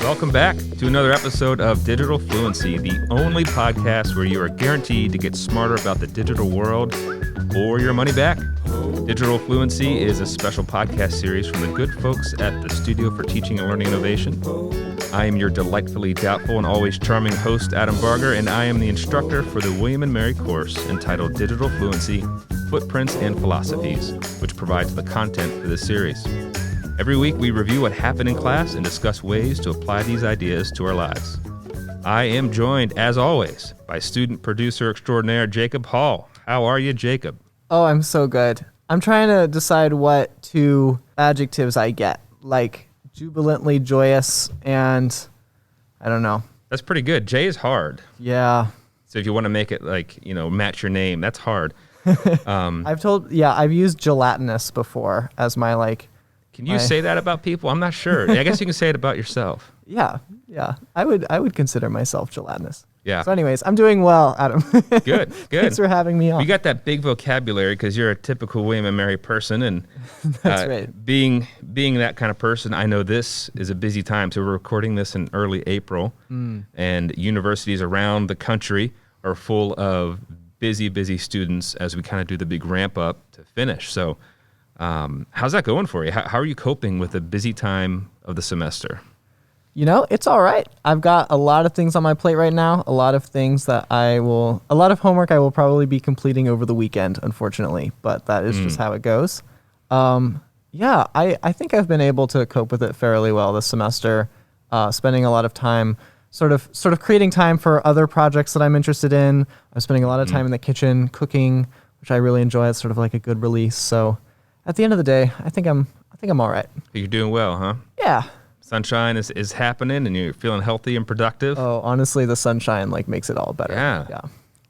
Welcome back to another episode of Digital Fluency, the only podcast where you are guaranteed to get smarter about the digital world or your money back. Digital Fluency is a special podcast series from the good folks at the Studio for Teaching and Learning Innovation. I am your delightfully doubtful and always charming host, Adam Barger, and I am the instructor for the William & Mary course entitled Digital Fluency, Footprints and Philosophies, which provides the content for this series. Every week, we review what happened in class and discuss ways to apply these ideas to our lives. I am joined, as always, by student producer extraordinaire Jacob Hall. How are you, Jacob? Oh, I'm so good. I'm trying to decide what two adjectives I get, like jubilantly joyous and I don't know. That's pretty good. J is hard. Yeah. So if you want to make it match your name, that's hard. I've used gelatinous before as my Can you say that about people? I'm not sure. I guess you can say it about yourself. Yeah. I would consider myself gelatinous. Yeah. So anyways, I'm doing well, Adam. Good. Thanks for having me on. You got that big vocabulary because you're a typical William & Mary person. And that's right. Being that kind of person, I know this is a busy time. So we're recording this in early April. And universities around the country are full of busy students as we kind of do the big ramp up to finish. So how's that going for you? How are you coping with the busy time of the semester? It's all right. I've got a lot of things on my plate right now, a lot of homework I will probably be completing over the weekend, unfortunately, but that is just how it goes. I think I've been able to cope with it fairly well this semester, spending a lot of time sort of creating time for other projects that I'm interested in. I'm spending a lot of time in the kitchen cooking, which I really enjoy. It's sort of like a good release. So at the end of the day, I think I'm all right. You're doing well, huh? Yeah. Sunshine is happening and you're feeling healthy and productive. Oh, honestly, the sunshine makes it all better. Yeah.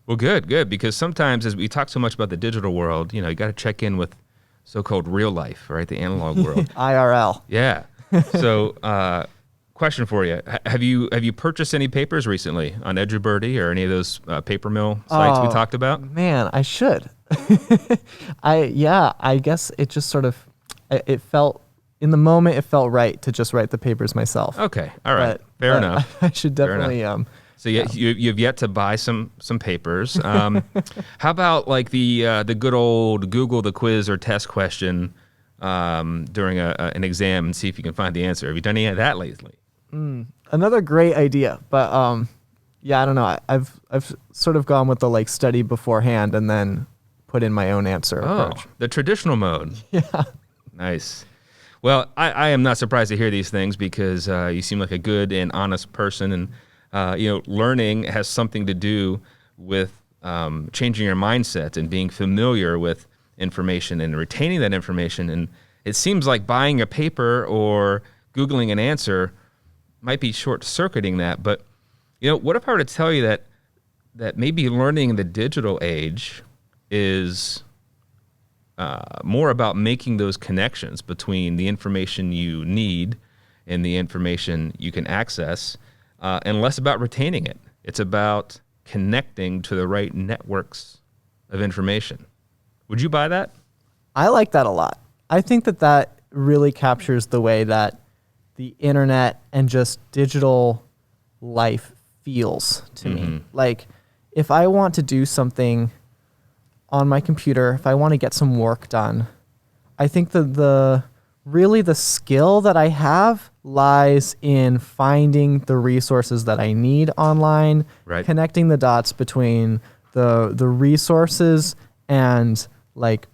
Well, good. Because sometimes as we talk so much about the digital world, you got to check in with so-called real life, right? The analog world. IRL. Yeah. So, question for you: Have you purchased any papers recently on EduBirdie or any of those paper mill sites we talked about? Man, I should. I guess it just sort of it felt. In the moment, it felt right to just write the papers myself. Okay, all right, fair enough. I should definitely. So you've yet to buy some papers. How about the good old Google the quiz or test question during an exam and see if you can find the answer? Have you done any of that lately? Another great idea, but I don't know. I've sort of gone with the study beforehand and then put in my own answer approach. The traditional mode. Yeah. Nice. Well, I am not surprised to hear these things because you seem like a good and honest person, and learning has something to do with changing your mindset and being familiar with information and retaining that information. And it seems like buying a paper or Googling an answer might be short-circuiting that. But what if I were to tell you that maybe learning in the digital age is more about making those connections between the information you need and the information you can access, and less about retaining it. It's about connecting to the right networks of information. Would you buy that? I like that a lot. I think that really captures the way that the internet and just digital life feels to me. Like, if I want to do something on my computer, if I want to get some work done, I think that the skill that I have lies in finding the resources that I need online, right. Connecting the dots between the resources and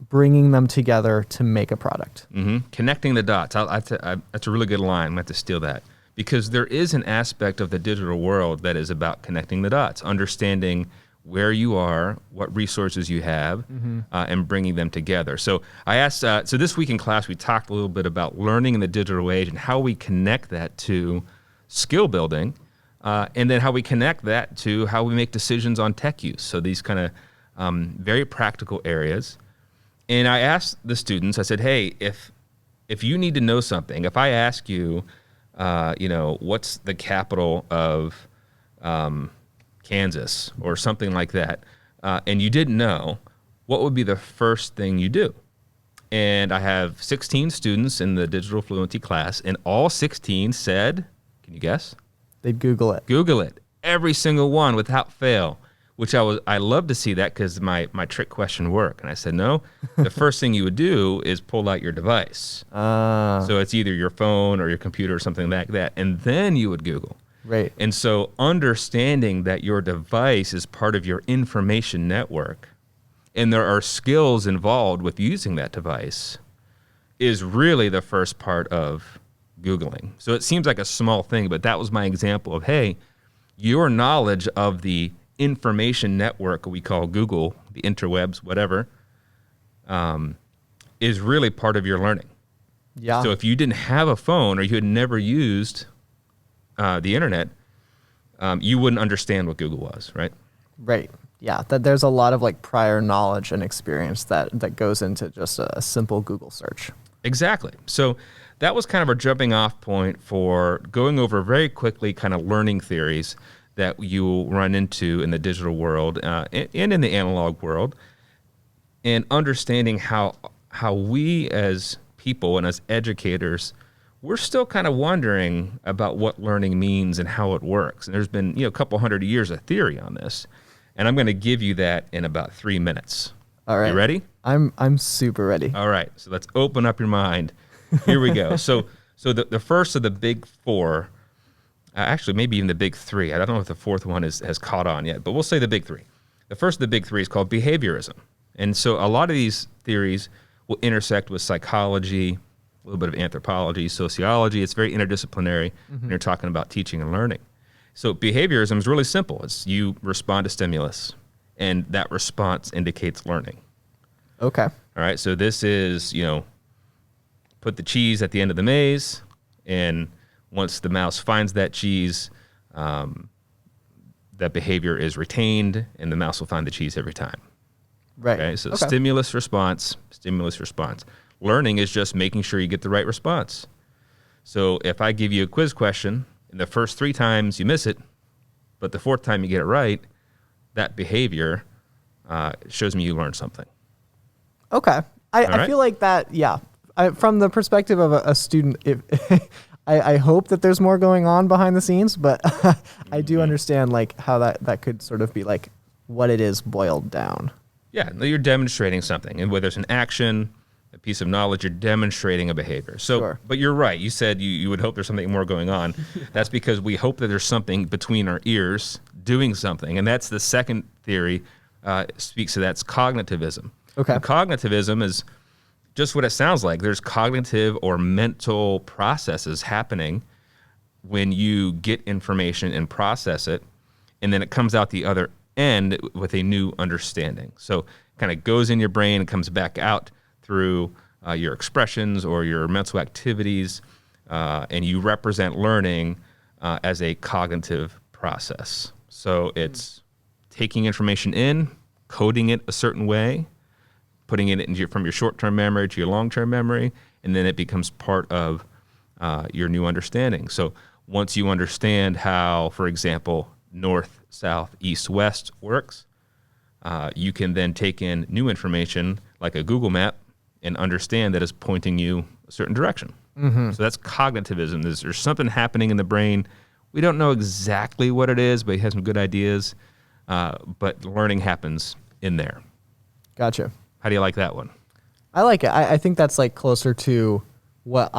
bringing them together to make a product. Connecting the dots. That's a really good line. I'm going to have to steal that. Because there is an aspect of the digital world that is about connecting the dots, understanding where you are, what resources you have, and bringing them together. So I asked, so this week in class, we talked a little bit about learning in the digital age and how we connect that to skill building, and then how we connect that to how we make decisions on tech use. So these kind of very practical areas. And I asked the students, I said, hey, if you need to know something, if I ask you, what's the capital of Kansas or something like that, and you didn't know, what would be the first thing you do? And I have 16 students in the digital fluency class, and all 16 said, Can you guess? They'd Google it. Google it. Every single one without fail, which I love to see that because my trick question worked. And I said, no, the first thing you would do is pull out your device. So it's either your phone or your computer or something like that. And then you would Google. Right. And so understanding that your device is part of your information network and there are skills involved with using that device is really the first part of Googling. So it seems like a small thing, but that was my example of, hey, your knowledge of the information network we call Google, the interwebs, whatever, is really part of your learning. Yeah. So if you didn't have a phone or you had never used the internet, you wouldn't understand what Google was, right? Right. Yeah. That there's a lot of like prior knowledge and experience that goes into just a simple Google search. Exactly. So that was kind of our jumping off point for going over very quickly kind of learning theories that you will run into in the digital world and in the analog world, and understanding how we as people and as educators, we're still kind of wondering about what learning means and how it works. And there's been a couple hundred years of theory on this, and I'm going to give you that in about 3 minutes. All right. You ready? I'm super ready. All right. So let's open up your mind. Here we go. So the first of the big four, actually maybe even the big three. I don't know if the fourth one has caught on yet, but we'll say the big three. The first of the big three is called behaviorism. And so a lot of these theories will intersect with psychology, a little bit of anthropology, sociology. It's very interdisciplinary when you're talking about teaching and learning. So behaviorism is really simple. It's you respond to stimulus, and that response indicates learning. Okay. All right. So this is, put the cheese at the end of the maze, and once the mouse finds that cheese, that behavior is retained, and the mouse will find the cheese every time. Right. Okay. So stimulus, response. Learning is just making sure you get the right response. So if I give you a quiz question, and the first 3 times you miss it, but the 4th time you get it right, that behavior shows me you learned something. Okay. I feel like that, yeah. From the perspective of a student, I hope that there's more going on behind the scenes, but I do understand like how that could sort of be like what it is boiled down. Yeah, you're demonstrating something, and whether it's an action, a piece of knowledge, you're demonstrating a behavior. So, Sure. But you're right. You said you would hope there's something more going on. That's because we hope that there's something between our ears doing something, and that's the second theory speaks to that's cognitivism. Okay. And cognitivism is just what it sounds like. There's cognitive or mental processes happening when you get information and process it, and then it comes out the other end with a new understanding. So it kind of goes in your brain and comes back out through your expressions or your mental activities, and you represent learning as a cognitive process. So it's taking information in, coding it a certain way, putting it from your short-term memory to your long-term memory, and then it becomes part of your new understanding. So once you understand how, for example, north, south, east, west works, you can then take in new information like a Google map and understand that it's pointing you a certain direction. Mm-hmm. So that's cognitivism. There's something happening in the brain. We don't know exactly what it is, but it has some good ideas. But learning happens in there. Gotcha. How do you like that one? I like it. I think that's like closer to what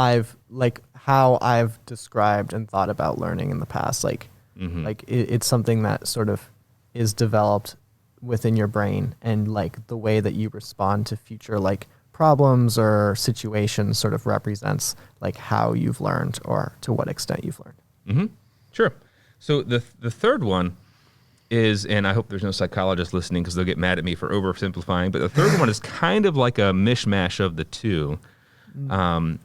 how I've described and thought about learning in the past. Like it's something that sort of is developed within your brain, and like the way that you respond to future like problems or situations sort of represents like how you've learned or to what extent you've learned. Mm-hmm. Sure. So the third one is, and I hope there's no psychologists listening because they'll get mad at me for oversimplifying, but the third one is kind of like a mishmash of the two.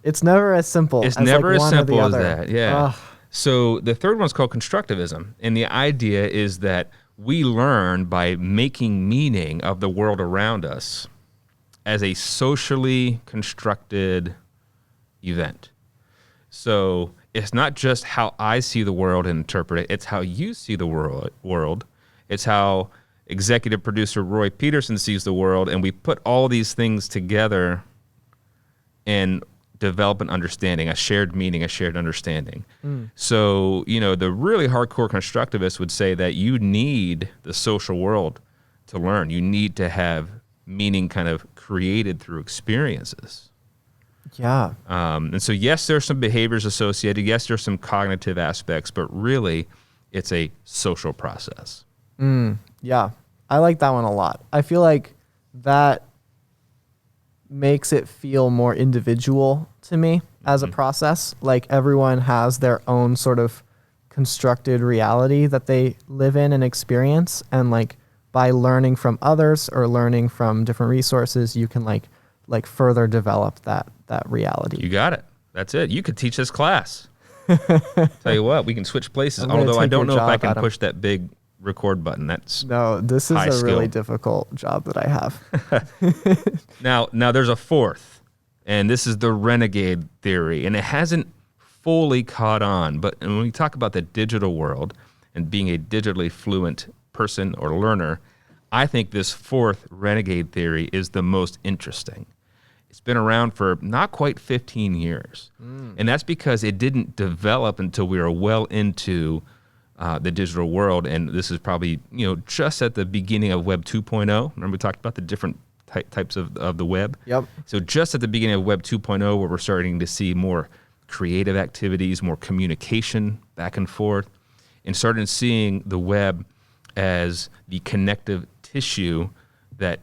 It's never as simple. It's as never like as one simple or as the other. that. Yeah. Ugh. So the third one's called constructivism, and the idea is that we learn by making meaning of the world around us as a socially constructed event. So it's not just how I see the world and interpret it, it's how you see the world. It's how executive producer Roy Peterson sees the world, and we put all these things together, and develop an understanding, a shared meaning, a shared understanding. So, the really hardcore constructivists would say that you need the social world to learn. You need to have meaning kind of created through experiences. Yeah. And so, yes, there's some behaviors associated. Yes, there's some cognitive aspects, but really it's a social process. Yeah. I like that one a lot. I feel like that makes it feel more individual to me as a process. Like everyone has their own sort of constructed reality that they live in and experience. And like by learning from others or learning from different resources, you can like further develop that reality. You got it. That's it. You could teach this class. Tell you what, we can switch places. I'm gonna Although I take don't your know if I job, can Adam. push that big record button. That's No, this is high a skill. really difficult job that I have. Now there's a fourth, and this is the renegade theory, and it hasn't fully caught on. But when we talk about the digital world and being a digitally fluent person or learner, I think this fourth renegade theory is the most interesting. It's been around for not quite 15 years, and that's because it didn't develop until we were well into the digital world, and this is probably just at the beginning of Web 2.0. Remember we talked about the different types of the web? Yep. So just at the beginning of Web 2.0, where we're starting to see more creative activities, more communication back and forth, and started seeing the web as the connective tissue that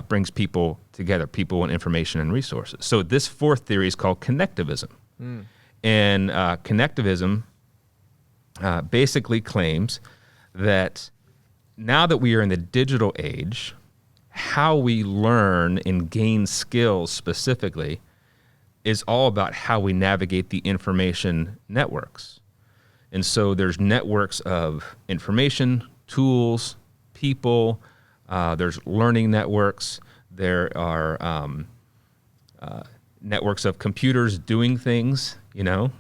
brings people together, people and information and resources. So this fourth theory is called connectivism. And connectivism basically claims that now that we are in the digital age, how we learn and gain skills specifically is all about how we navigate the information networks. And so there's networks of information, tools, people, there's learning networks, there are networks of computers doing things,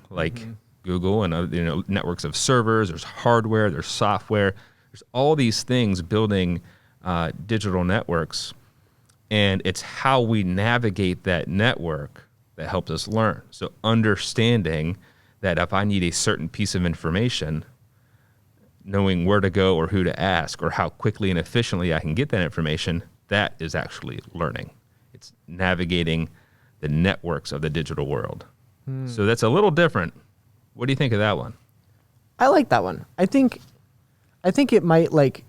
like Google and other, networks of servers, there's hardware, there's software, there's all these things building digital networks, and it's how we navigate that network that helps us learn. So understanding that if I need a certain piece of information, knowing where to go or who to ask or how quickly and efficiently I can get that information, that is actually learning. It's navigating the networks of the digital world. So that's a little different. What do you think of that one? I like that one. I think it might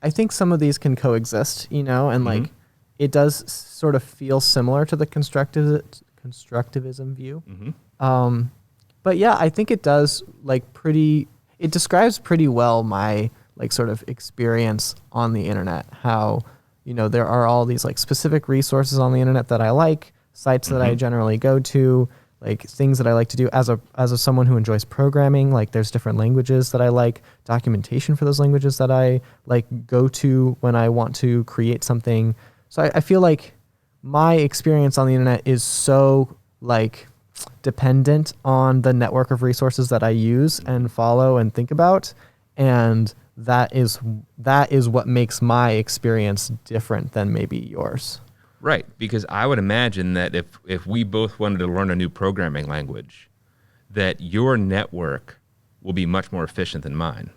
I think some of these can coexist, and like it does sort of feel similar to the constructivism view. But yeah, I think it does it describes pretty well my sort of experience on the internet, how, there are all these specific resources on the internet that I like, sites that I generally go to, things that I like to do as someone who enjoys programming. There's different languages that I like, documentation for those languages that I go to when I want to create something. So I feel like my experience on the internet is so dependent on the network of resources that I use and follow and think about, and that is what makes my experience different than maybe yours. Right, because I would imagine that if we both wanted to learn a new programming language, that your network will be much more efficient than mine.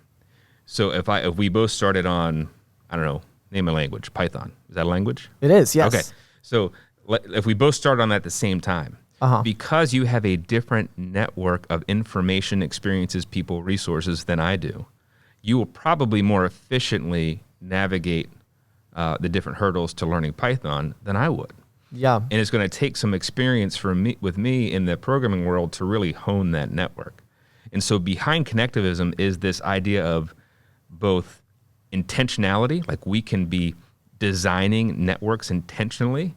So if we both started on, I don't know, name a language, Python. Is that a language? It is, yes. Okay, so if we both start on that at the same time, because you have a different network of information, experiences, people, resources than I do, you will probably more efficiently navigate the different hurdles to learning Python than I would. Yeah. And it's going to take some experience with me in the programming world to really hone that network. And so behind connectivism is this idea of both intentionality, like we can be designing networks intentionally,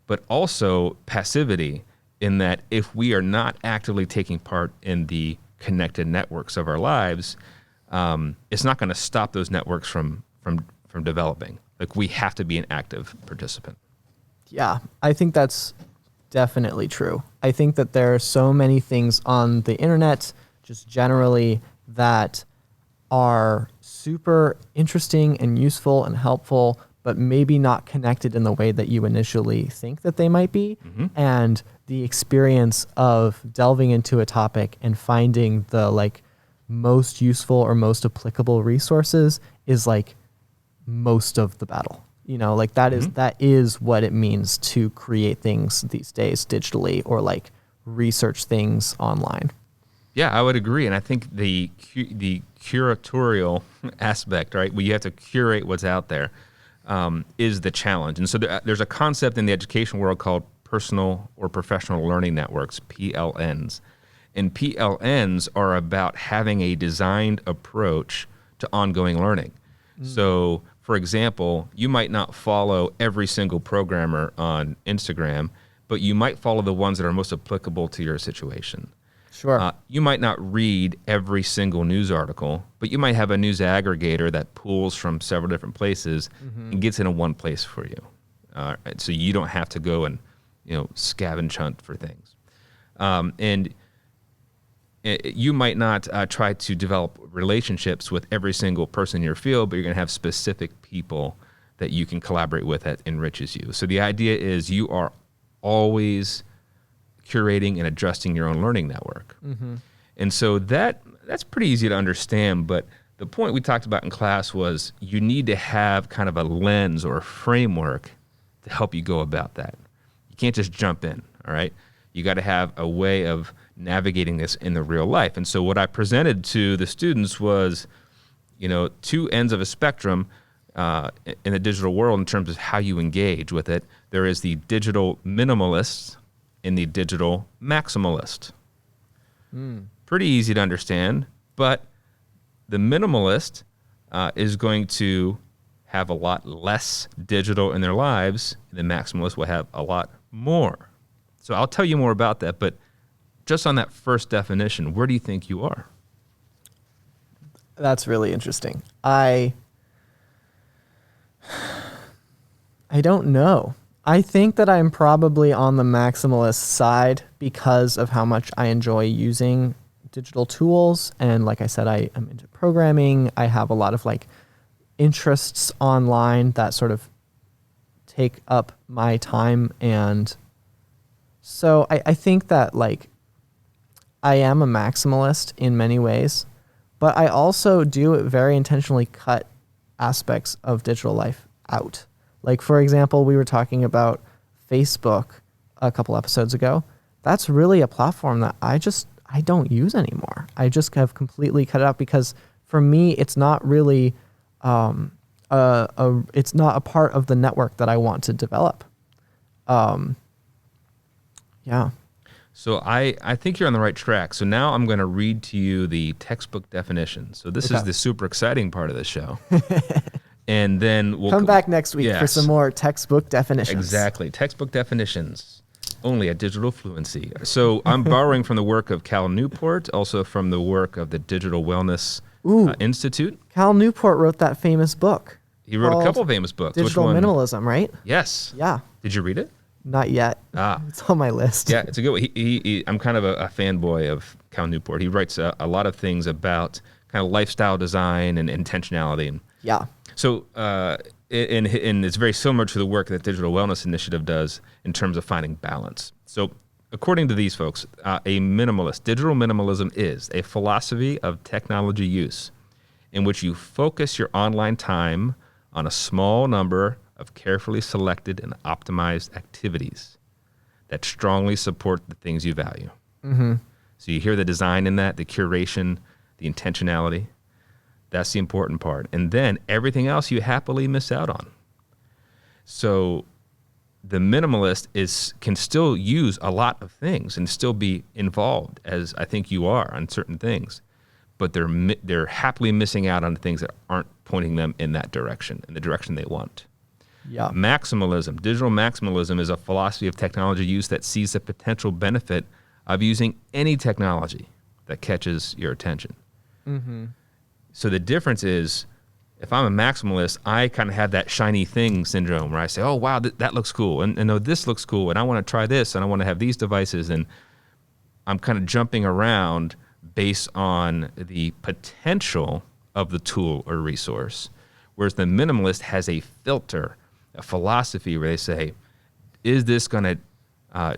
but also passivity, in that if we are not actively taking part in the connected networks of our lives, it's not going to stop those networks from developing. We have to be an active participant. Yeah, I think that's definitely true. I think that there are so many things on the internet, just generally, that are super interesting and useful and helpful, but maybe not connected in the way that you initially think that they might be. And the experience of delving into a topic and finding the like most useful or most applicable resources is like most of the battle. You know, like that is what it means to create things these days digitally, or like research things online. Yeah, I would agree. And I think the curatorial aspect, right, where you have to curate what's out there, is the challenge. And so there's a concept in the education world called personal or professional learning networks, PLNs. And PLNs are about having a designed approach to ongoing learning. So, for example, you might not follow every single programmer on Instagram, but you might follow the ones that are most applicable to your situation. Sure. You might not read every single news article, but you might have a news aggregator that pulls from several different places and gets into one place for you. So you don't have to go and, scavenge hunt for things. And you might not try to develop relationships with every single person in your field, but you're going to have specific people that you can collaborate with that enriches you. So the idea is you are always curating and adjusting your own learning network. And so that's pretty easy to understand, but the point we talked about in class was you need to have kind of a lens or a framework to help you go about that. You can't just jump in, all right? You got to have a way of navigating this in the real life. And so what I presented to the students was, two ends of a spectrum in the digital world in terms of how you engage with it. There is the digital minimalist and the digital maximalist. Pretty easy to understand, but the minimalist is going to have a lot less digital in their lives. The maximalist will have a lot more. So I'll tell you more about that, but just on that first definition, where do you think you are? That's really interesting. I don't know. I think that I'm probably on the maximalist side because of how much I enjoy using digital tools. And like I said, I am into programming. I have a lot of like interests online that sort of take up my time. And so I think that like I am a maximalist in many ways, but I also do very intentionally cut aspects of digital life out. Like, for example, we were talking about Facebook a couple episodes ago. That's really a platform that I don't use anymore. I just have completely cut it out because for me, it's not really, it's not a part of the network that I want to develop. Yeah. So I think you're on the right track. So now I'm going to read to you the textbook definition. So this is the super exciting part of the show. And then we'll come back next week for some more textbook definitions. Exactly. Textbook definitions. Only at Digital Fluency. So I'm borrowing from the work of Cal Newport, also from the work of the Digital Wellness Institute. Cal Newport wrote that famous book. He wrote a couple of famous books. Digital Minimalism, right? Yes. Yeah. Did you read it? Not yet. It's on my list. Yeah, it's a good one. I'm kind of a fanboy of Cal Newport. He writes a lot of things about kind of lifestyle design and intentionality. Yeah. So, and it's very similar to the work that Digital Wellness Initiative does in terms of finding balance. So, according to these folks, digital minimalism is a philosophy of technology use in which you focus your online time on a small number of carefully selected and optimized activities that strongly support the things you value. So you hear the design in that, the curation, the intentionality. That's the important part. And then everything else you happily miss out on. So the minimalist can still use a lot of things and still be involved, as I think you are, on certain things. But they're happily missing out on the things that aren't pointing them in that direction, in the direction they want. Yeah. Maximalism, digital maximalism, is a philosophy of technology use that sees the potential benefit of using any technology that catches your attention. So the difference is, if I'm a maximalist, I kind of have that shiny thing syndrome where I say, oh, wow, that looks cool. And no, this looks cool. And I want to try this. And I want to have these devices. And I'm kind of jumping around based on the potential of the tool or resource. Whereas the minimalist has a filter, a philosophy where they say, is this going to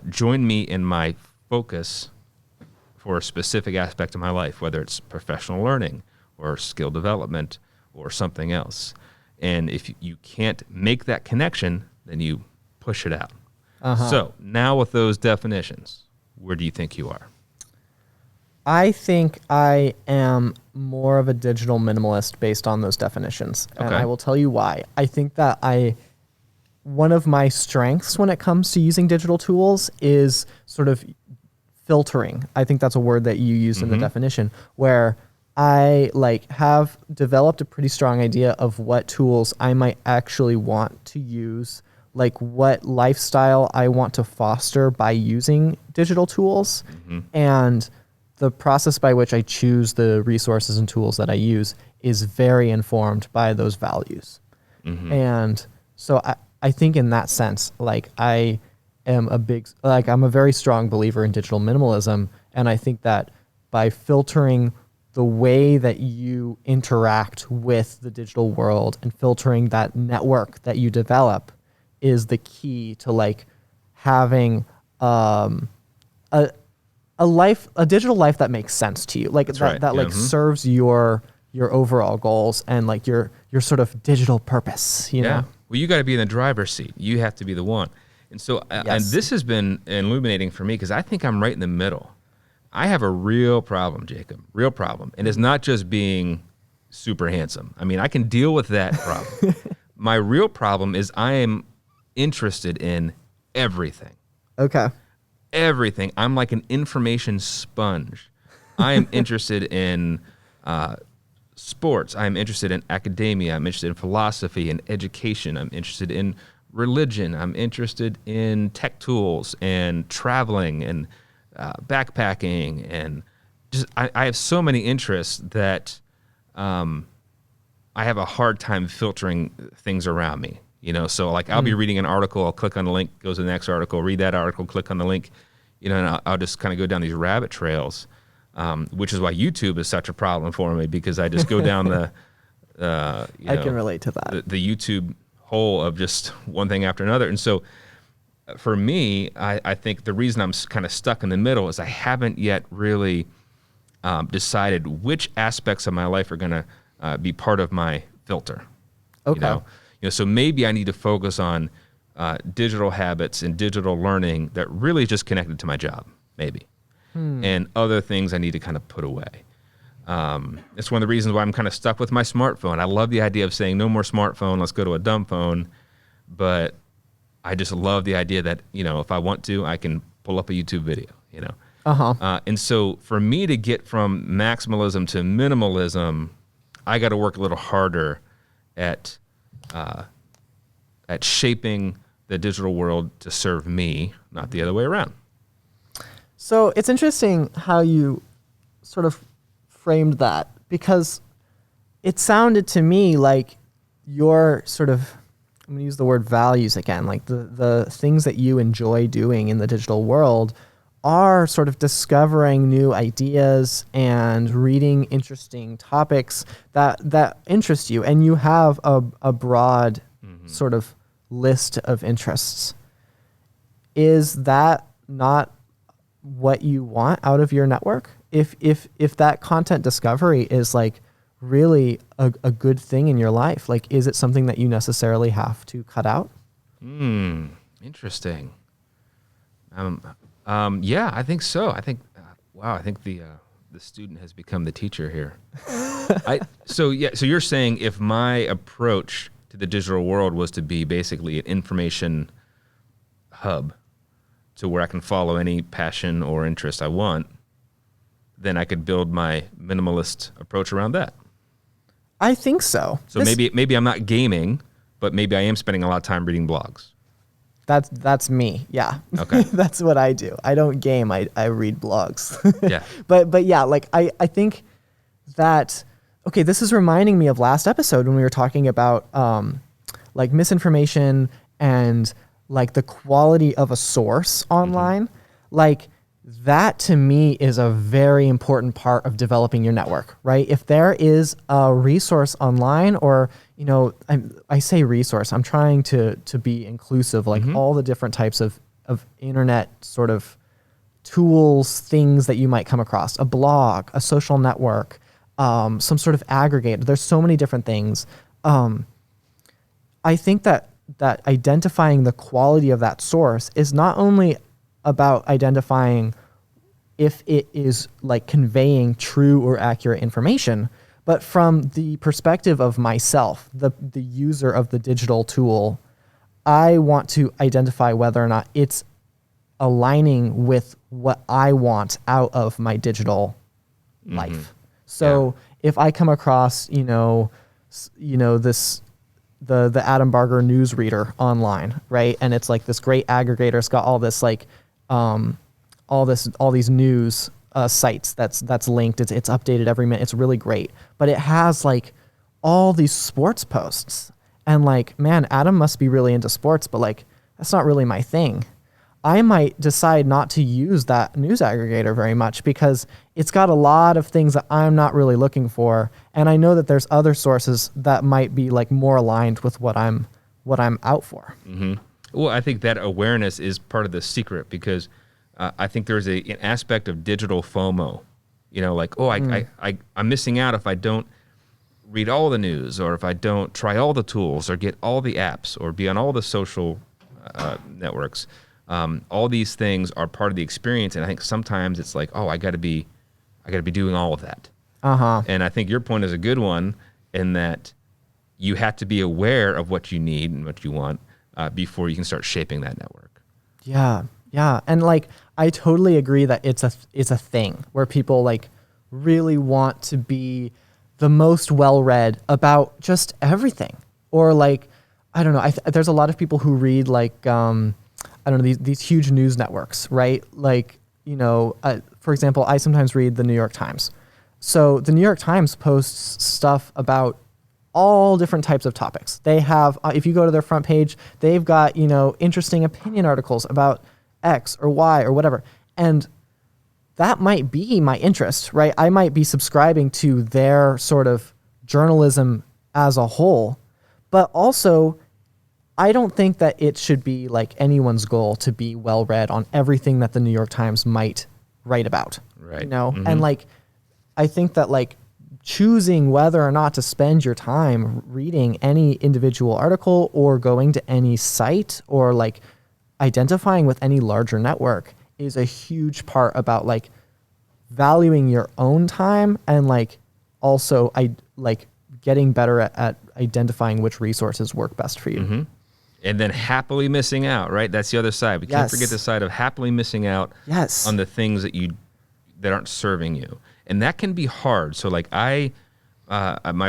join me in my focus for a specific aspect of my life, whether it's professional learning or skill development or something else. And if you can't make that connection, then you push it out. So now with those definitions, where do you think you are? I think I am more of a digital minimalist based on those definitions. And I will tell you why. I think that one of my strengths when it comes to using digital tools is sort of filtering. I think that's a word that you used in the definition, where I have developed a pretty strong idea of what tools I might actually want to use, like what lifestyle I want to foster by using digital tools. And the process by which I choose the resources and tools that I use is very informed by those values. And so I think in that sense, I am I'm a very strong believer in digital minimalism. And I think that by filtering the way that you interact with the digital world and filtering that network that you develop is the key to having a digital life that makes sense to you, that serves your overall goals and your sort of digital purpose. You know? Well, you got to be in the driver's seat. You have to be the one. And so, and this has been illuminating for me because I think I'm right in the middle. I have a real problem, Jacob, real problem. And it's not just being super handsome. I mean, I can deal with that problem. My real problem is I am interested in everything. Okay. Everything. I'm like an information sponge. I am interested in sports. I'm interested in academia. I'm interested in philosophy and education. I'm interested in religion. I'm interested in tech tools and traveling and backpacking, and just I have so many interests that I have a hard time filtering things around me. So I'll be reading an article, I'll click on the link, goes to the next article, read that article, click on the link, and I'll just kind of go down these rabbit trails, which is why YouTube is such a problem for me, because I just go down the I can relate to that. The YouTube hole of just one thing after another. And so for me, I think the reason I'm kind of stuck in the middle is I haven't yet really decided which aspects of my life are going to be part of my filter. Okay. So maybe I need to focus on digital habits and digital learning that really is just connected to my job, maybe. And other things I need to kind of put away. It's one of the reasons why I'm kind of stuck with my smartphone. I love the idea of saying no more smartphone, let's go to a dumb phone. But I just love the idea that, if I want to, I can pull up a YouTube video, And so for me to get from maximalism to minimalism, I got to work a little harder at shaping the digital world to serve me, not the other way around. So it's interesting how you sort of framed that, because it sounded to me like your sort of, I'm going to use the word values again, like the things that you enjoy doing in the digital world are sort of discovering new ideas and reading interesting topics that interest you. And you have a broad sort of list of interests. Is that not what you want out of your network? If that content discovery is really a good thing in your life, is it something that you necessarily have to cut out? Interesting. Yeah, I think so. I think, wow, I think the student has become the teacher here. So you're saying if my approach to the digital world was to be basically an information hub to where I can follow any passion or interest I want, then I could build my minimalist approach around that. I think so. So maybe I'm not gaming, but maybe I am spending a lot of time reading blogs. That's me. Yeah. Okay. That's what I do. I don't game. I read blogs. Yeah. But yeah, I think that, okay, this is reminding me of last episode when we were talking about misinformation and the quality of a source online. that to me is a very important part of developing your network, right? If there is a resource online, or, you know, I say resource, I'm trying to be inclusive, like all the different types of internet sort of tools, things that you might come across, a blog, a social network, some sort of aggregator. There's so many different things. I think that identifying the quality of that source is not only about identifying if it is like conveying true or accurate information, but from the perspective of myself, the user of the digital tool, I want to identify whether or not it's aligning with what I want out of my digital life. So if I come across, this the Adam Barger newsreader online, right? And it's like this great aggregator. It's got all this like all these news sites that's linked. It's updated every minute. It's really great. But it has like all these sports posts. And like, man, Adam must be really into sports, but like that's not really my thing. I might decide not to use that news aggregator very much because it's got a lot of things that I'm not really looking for. And I know that there's other sources that might be like more aligned with what I'm out for. Mm-hmm. Well, I think that awareness is part of the secret, because I think there's an aspect of digital FOMO, like, I'm missing out if I don't read all the news, or if I don't try all the tools or get all the apps or be on all the social networks. All these things are part of the experience, and I think sometimes it's like, I got to be doing all of that. And I think your point is a good one, in that you have to be aware of what you need and what you want before you can start shaping that network. Yeah, and like I totally agree that it's a thing where people like really want to be the most well-read about just everything, or like I don't know. There's a lot of people who read like I don't know, these huge news networks, right? Like, for example, I sometimes read the New York Times. So the New York Times posts stuff about all different types of topics. They have, if you go to their front page, they've got, interesting opinion articles about X or Y or whatever. And that might be my interest, right? I might be subscribing to their sort of journalism as a whole, but also I don't think that it should be like anyone's goal to be well read on everything that the New York Times might write about. Right. And like, I think that like choosing whether or not to spend your time reading any individual article or going to any site or like identifying with any larger network is a huge part about like valuing your own time, and like also getting better at identifying which resources work best for you. And then happily missing out, right? That's the other side. We can't forget the side of happily missing out on the things that aren't serving you. And that can be hard. So like my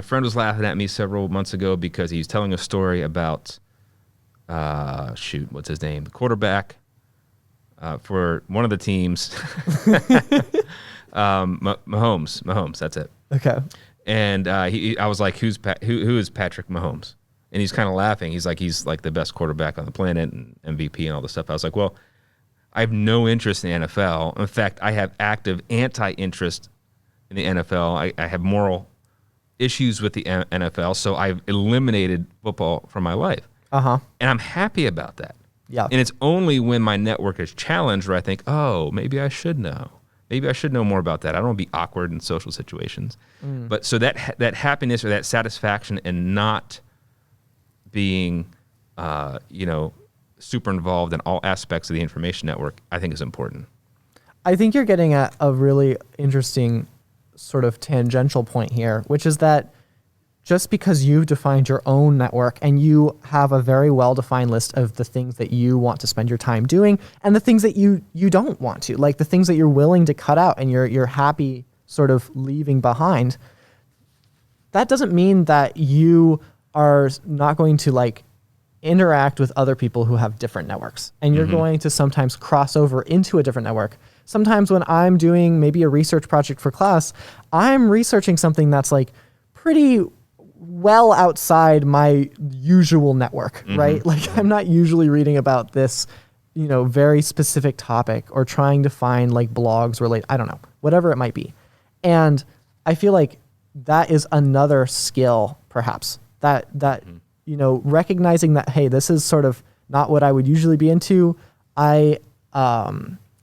friend was laughing at me several months ago because he was telling a story about, what's his name? The quarterback for one of the teams. Mahomes, that's it. Okay. And I was like, who is Patrick Mahomes? And he's kind of laughing. He's like the best quarterback on the planet and MVP and all this stuff. I was like, well, I have no interest in the NFL. In fact, I have active anti-interest in the NFL. I have moral issues with the NFL, so I've eliminated football from my life. And I'm happy about that. Yeah. And it's only when my network is challenged where I think, maybe I should know. Maybe I should know more about that. I don't want to be awkward in social situations. But so that happiness or that satisfaction in not being, super involved in all aspects of the information network, I think is important. I think you're getting at a really interesting sort of tangential point here, which is that just because you've defined your own network and you have a very well-defined list of the things that you want to spend your time doing and the things that you don't want to, like the things that you're willing to cut out and you're happy sort of leaving behind, that doesn't mean that you are not going to like interact with other people who have different networks, and you're going to sometimes cross over into a different network. Sometimes when I'm doing maybe a research project for class, I'm researching something that's like pretty well outside my usual network, right? Like I'm not usually reading about this very specific topic, or trying to find like blogs related, I don't know, whatever it might be. And I feel like that is another skill, perhaps, that recognizing that, hey, this is sort of not what I would usually be into. I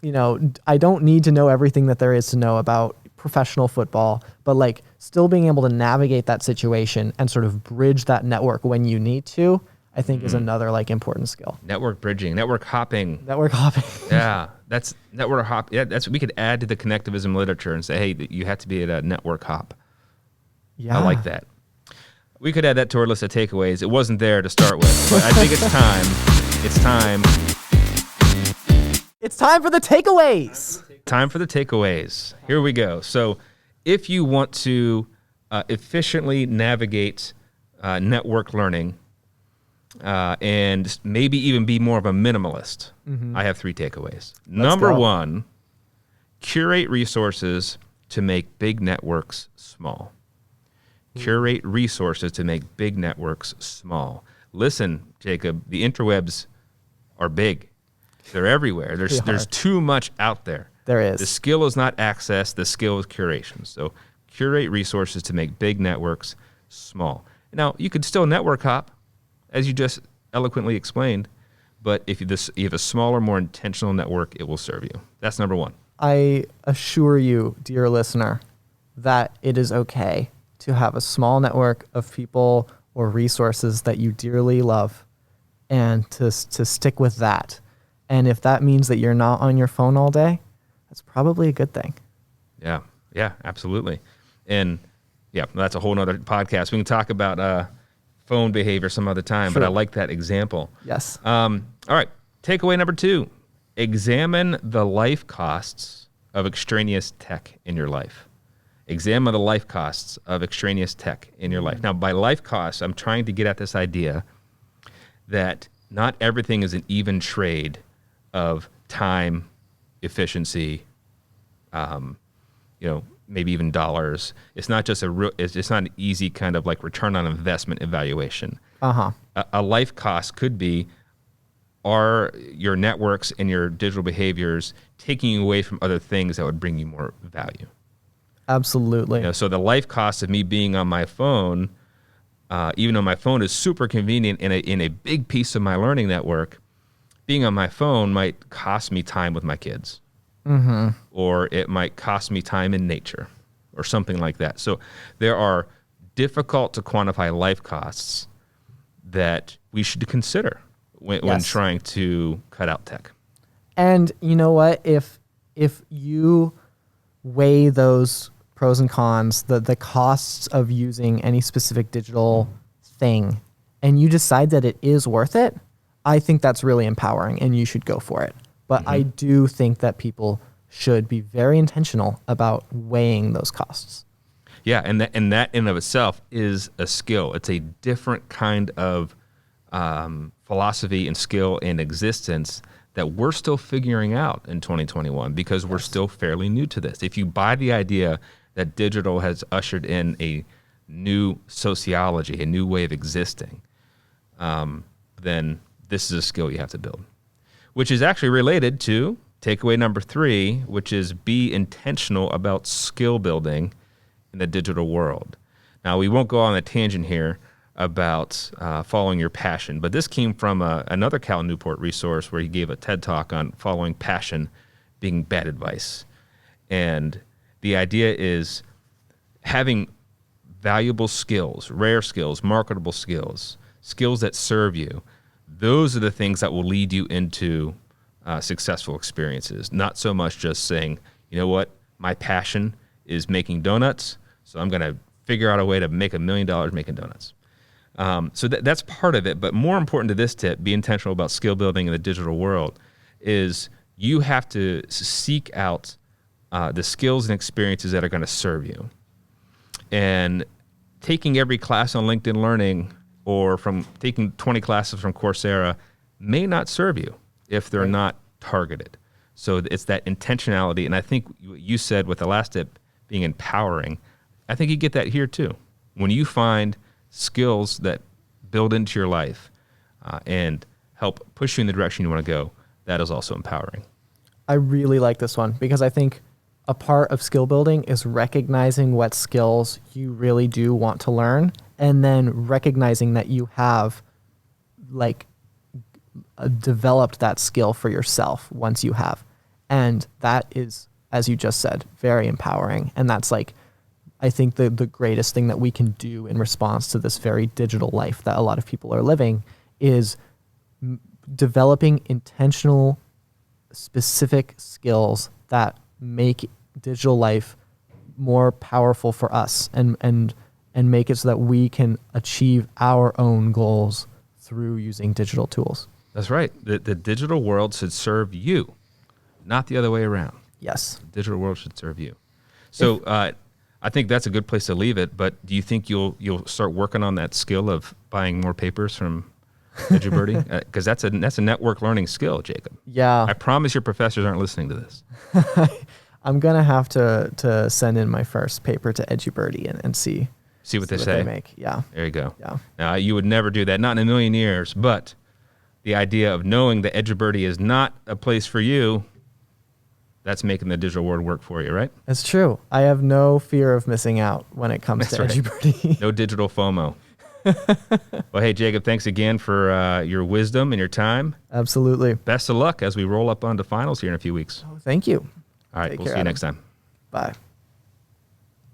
don't need to know everything that there is to know about professional football, but like still being able to navigate that situation and sort of bridge that network when you need to, I think is another like important skill. Network bridging, network hopping. Yeah, that's network hop. Yeah, we could add to the connectivism literature and say, hey, you have to be at a network hop. Yeah. I like that. We could add that to our list of takeaways. It wasn't there to start with, but I think it's time. It's time. It's time for the takeaways. Time for the takeaways. Here we go. So if you want to efficiently navigate network learning and maybe even be more of a minimalist, I have 3 takeaways. Number 1, curate resources to make big networks small. Curate resources to make big networks small. Listen, Jacob, the interwebs are big. They're everywhere. There's too much out there. There is. The skill is not access. The skill is curation. So curate resources to make big networks small. Now, you could still network hop, as you just eloquently explained, but if you have a smaller, more intentional network, it will serve you. That's number 1. I assure you, dear listener, that it is okay to have a small network of people or resources that you dearly love, and to stick with that. And if that means that you're not on your phone all day, that's probably a good thing. Yeah, absolutely. And yeah, that's a whole nother podcast. We can talk about phone behavior some other time, Sure. but I like that example. Yes. All right, takeaway number 2, examine the life costs of extraneous tech in your life. Examine the life costs of extraneous tech in your life. Now, by life costs, I'm trying to get at this idea that not everything is an even trade of time, efficiency, maybe even dollars. It's not just it's not an easy kind of like return on investment evaluation. A life cost could be, are your networks and your digital behaviors taking you away from other things that would bring you more value? Absolutely. So the life cost of me being on my phone, even though my phone is super convenient in a big piece of my learning network, being on my phone might cost me time with my kids. Or it might cost me time in nature or something like that. So there are difficult to quantify life costs that we should consider when trying to cut out tech. And you know what? If you weigh those pros and cons, the costs of using any specific digital thing, and you decide that it is worth it, I think that's really empowering and you should go for it. But I do think that people should be very intentional about weighing those costs. Yeah, and that in and of itself is a skill. It's a different kind of philosophy and skill and existence that we're still figuring out in 2021 because we're still fairly new to this. If you buy the idea that digital has ushered in a new sociology, a new way of existing, then this is a skill you have to build, which is actually related to takeaway number 3, which is be intentional about skill building in the digital world. Now, we won't go on a tangent here about following your passion, but this came from another Cal Newport resource where he gave a TED Talk on following passion being bad advice. And the idea is having valuable skills, rare skills, marketable skills, skills that serve you. Those are the things that will lead you into successful experiences. Not so much just saying, you know what, my passion is making donuts, so I'm going to figure out a way to make $1 million making donuts. So that's part of it. But more important to this tip, be intentional about skill building in the digital world, is you have to seek out the skills and experiences that are going to serve you. And taking every class on LinkedIn Learning or from taking 20 classes from Coursera may not serve you if they're not targeted. So it's that intentionality. And I think you said with the last tip being empowering, I think you get that here too. When you find skills that build into your life and help push you in the direction you want to go, that is also empowering. I really like this one because I think a part of skill building is recognizing what skills you really do want to learn, and then recognizing that you have developed that skill for yourself once you have. And that is, as you just said, very empowering. And that's I think the greatest thing that we can do in response to this very digital life that a lot of people are living is developing intentional, specific skills that make digital life more powerful for us and make it so that we can achieve our own goals through using digital tools. That's right. The digital world should serve you, not the other way around. Yes. The digital world should serve you. So I think that's a good place to leave it, but do you think you'll start working on that skill of buying more papers from EduBirdie? Because that's a network learning skill, Jacob. Yeah. I promise your professors aren't listening to this. I'm going to have to send in my first paper to EduBirdie and see what they say. Make. Yeah. There you go. Yeah. Now, you would never do that, not in a million years, but the idea of knowing that EduBirdie is not a place for you, that's making the digital world work for you, right? It's true. I have no fear of missing out when it comes to EduBirdie. No digital FOMO. Well, hey, Jacob, thanks again for your wisdom and your time. Absolutely. Best of luck as we roll up onto finals here in a few weeks. Oh, thank you. All right, Take we'll care, see you Adam. next time. Bye.